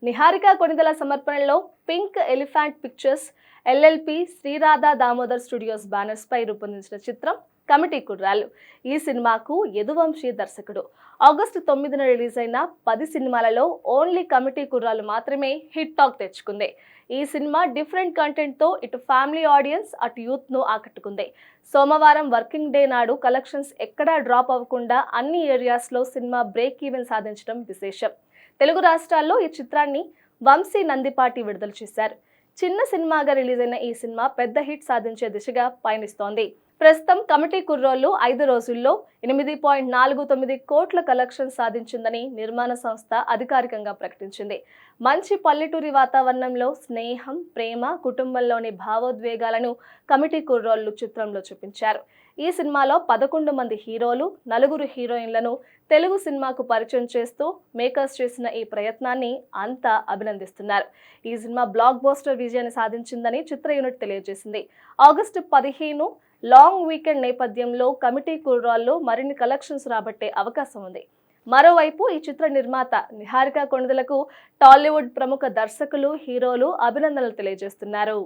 నిహారిక కొణిదెల సమర్పణలో pink elephant pictures LLP Sri Radha Damodar studios banners పై రూపొందించిన చిత్రం కమిటీ కుర్రాళ్ళు. ఈ సినిమాకు యదువంశీ దర్శకుడు. ఆగస్టు 9న రిలీజ్ అయిన 10 సినిమాలలో ఓన్లీ కమిటీ కుర్రాళ్ళు మాత్రమే హిట్ టాక్ తెచ్చుకుంది. ఈ సినిమా డిఫరెంట్ కంటెంట్ తో ఇటు ఫ్యామిలీ ఆడియన్స్ అటు యూత్ ను ఆకట్టుకుంది. సోమవారం వర్కింగ్ డే నాడు కలెక్షన్స్ ఎక్కడా డ్రాప్ అవ్వకుండా అన్ని ఏరియాస్ లో సినిమా బ్రేక్ ఈవెన్ సాధించడం విశేషం. తెలుగు రాష్ట్రాల్లో ఈ చిత్రాన్ని వంశీ నందిపాటి విడుదల చేశారు. చిన్న సినిమాగా రిలీజ్ అయిన ఈ సినిమా పెద్ద హిట్ సాధించే దిశగా పయనిస్తోంది. ప్రస్తుతం కమిటీ కుర్రోళ్ళు 5 రోజుల్లో 8.49 కోట్ల కలెక్షన్ సాధించిందని నిర్మాణ సంస్థ అధికారికంగా ప్రకటించింది. మంచి పల్లెటూరి వాతావరణంలో స్నేహం, ప్రేమ, కుటుంబంలోని భావోద్వేగాలను కమిటీ కుర్రోళ్ళు చిత్రంలో చూపించారు. ఈ సినిమాలో 11 మంది హీరోలు, 4 హీరోయిన్లను తెలుగు సినిమాకు పరిచయం చేస్తూ మేకర్స్ చేసిన ఈ ప్రయత్నాన్ని అంతా అభినందిస్తున్నారు. ఈ సినిమా బ్లాక్ బస్టర్ విజయాన్ని సాధించిందని చిత్ర యూనిట్ తెలియజేసింది. ఆగస్టు 15 లాంగ్ వీకెండ్ నేపథ్యంలో కమిటీ కుర్రాళ్ళు మరిన్ని కలెక్షన్స్ రాబట్టే అవకాశం ఉంది. మరోవైపు ఈ చిత్ర నిర్మాత నిహారిక కొణిదెలకు టాలీవుడ్ ప్రముఖ దర్శకులు, హీరోలు అభినందనలు తెలియజేస్తున్నారు.